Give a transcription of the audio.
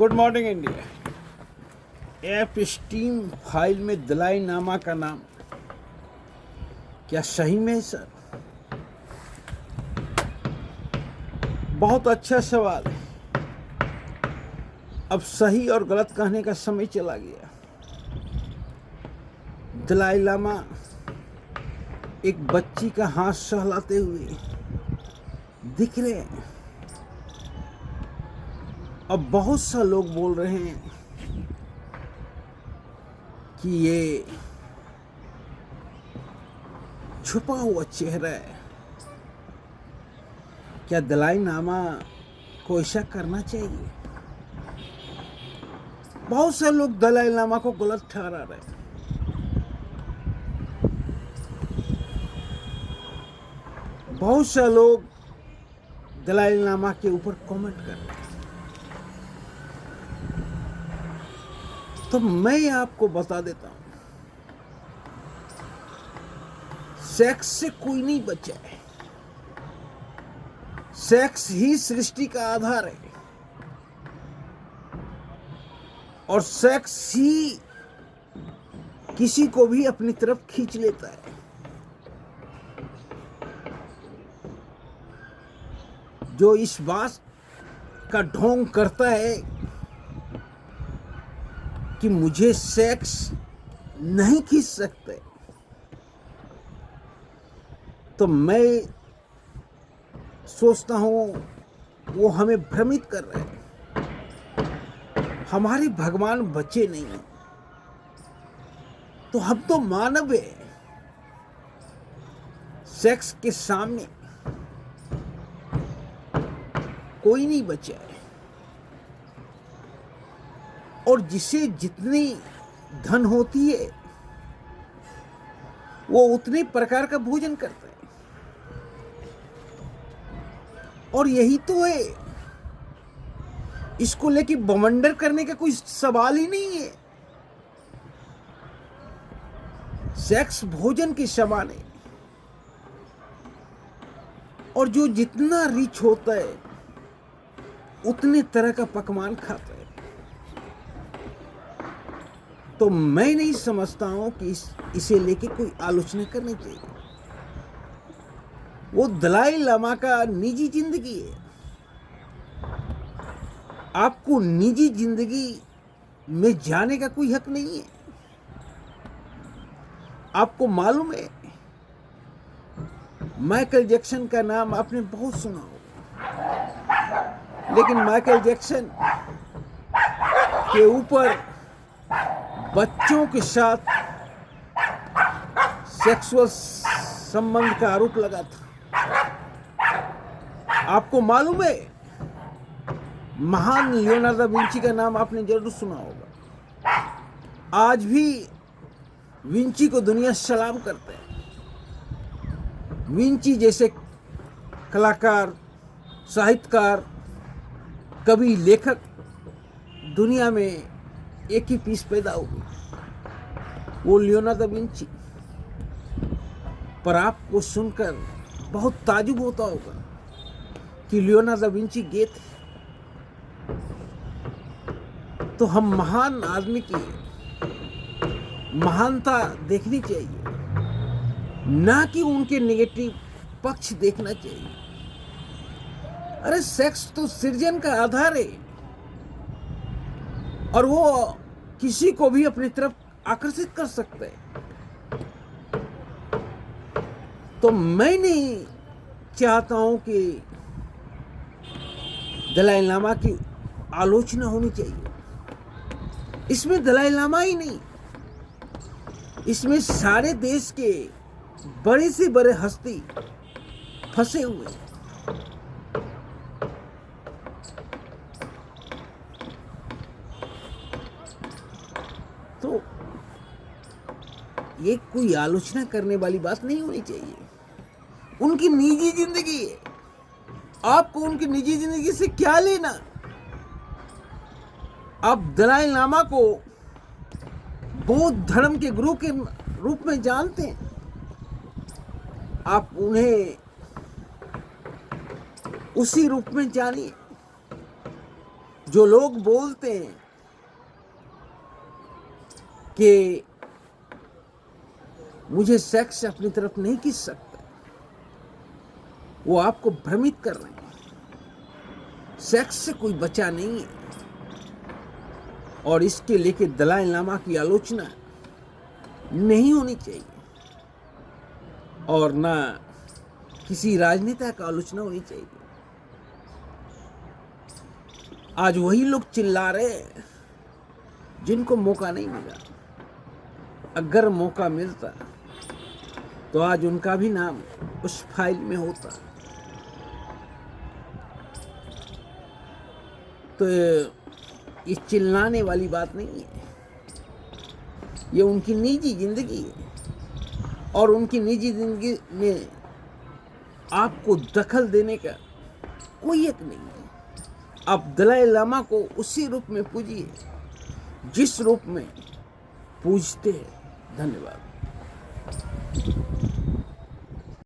Good morning India. App steam file में दलाई नामा का नाम क्या सही में है सर? बहुत अच्छा सवाल है। अब सही और गलत कहने का समय चला गया। दलाई लामा एक बच्ची का हाथ सहलाते हुए दिख रहे हैं। अब बहुत सा लोग बोल रहे हैं कि ये छुपा हुआ चेहरा है। क्या दलाई लामा को ऐसा करना चाहिए? बहुत से लोग दलाई लामा को गलत ठहरा रहे हैं। बहुत से लोग दलाई लामा के ऊपर कमेंट कर रहे हैं। तो मैं आपको बता देता हूं, सेक्स से कोई नहीं बचा है। सेक्स ही सृष्टि का आधार है और सेक्स ही किसी को भी अपनी तरफ खींच लेता है। जो इस बात का ढोंग करता है कि मुझे सेक्स नहीं खींच सकते, तो मैं सोचता हूं वो हमें भ्रमित कर रहे हैं। हमारे भगवान बच्चे नहीं हैं, तो हम तो मानव हैं। सेक्स के सामने कोई नहीं बचा है और जिसे जितनी धन होती है वो उतने प्रकार का भोजन करता है। और यही तो है, इसको लेके बवंडर करने का कोई सवाल ही नहीं है। सेक्स भोजन के समान है और जो जितना रिच होता है उतने तरह का पकवान खाता है। तो मैं नहीं समझता हूं कि इसे लेके कोई आलोचना करनी चाहिए। वो दलाई लामा का निजी जिंदगी है। आपको निजी जिंदगी में जाने का कोई हक नहीं है। आपको मालूम है, माइकल जैक्सन का नाम आपने बहुत सुना होगा, लेकिन माइकल जैक्सन के ऊपर बच्चों के साथ सेक्सुअल संबंध का आरोप लगा था। आपको मालूम है, महान लियोनार्डो दा विंची का नाम आपने जरूर सुना होगा। आज भी विंची को दुनिया सलाम करते हैं। विंची जैसे कलाकार, साहित्यकार, कवि, लेखक दुनिया में एक ही पीस पैदा हुए, वो लियोनार्डो दा विंची। पर आपको सुनकर बहुत ताजुब होता होगा कि लियोनार्डो दा विंची गे थे। तो हम महान आदमी की महानता देखनी चाहिए, ना कि उनके नेगेटिव पक्ष देखना चाहिए। अरे सेक्स तो सृजन का आधार है और वो किसी को भी अपनी तरफ आकर्षित कर सकते हैं। तो मैं नहीं चाहता हूं कि दलाई लामा की आलोचना होनी चाहिए। इसमें दलाई लामा ही नहीं, इसमें सारे देश के बड़े से बड़े हस्ती फंसे हुए हैं। तो ये कोई आलोचना करने वाली बात नहीं होनी चाहिए। उनकी निजी जिंदगी है, आपको उनकी निजी जिंदगी से क्या लेना? आप दलाई लामा को बौद्ध धर्म के गुरु के रूप में जानते हैं। आप उन्हें उसी रूप में जानिए जो लोग बोलते हैं कि मुझे सेक्स से अपनी तरफ नहीं खींच सकता, वो आपको भ्रमित कर रहे हैं। सेक्स से कोई बचा नहीं है, और इसके लेके दलाई लामा की आलोचना नहीं होनी चाहिए, और ना किसी राजनेता का आलोचना होनी चाहिए। आज वही लोग चिल्ला रहे हैं जिनको मौका नहीं मिला। अगर मौका मिलता तो आज उनका भी नाम उस फाइल में होता। तो ये चिल्लाने वाली बात नहीं है, ये उनकी निजी जिंदगी है, और उनकी निजी जिंदगी में आपको दखल देने का कोई हक नहीं है। आप दलाई लामा को उसी रूप में पूजिए जिस रूप में पूजते हैं। धन्यवाद।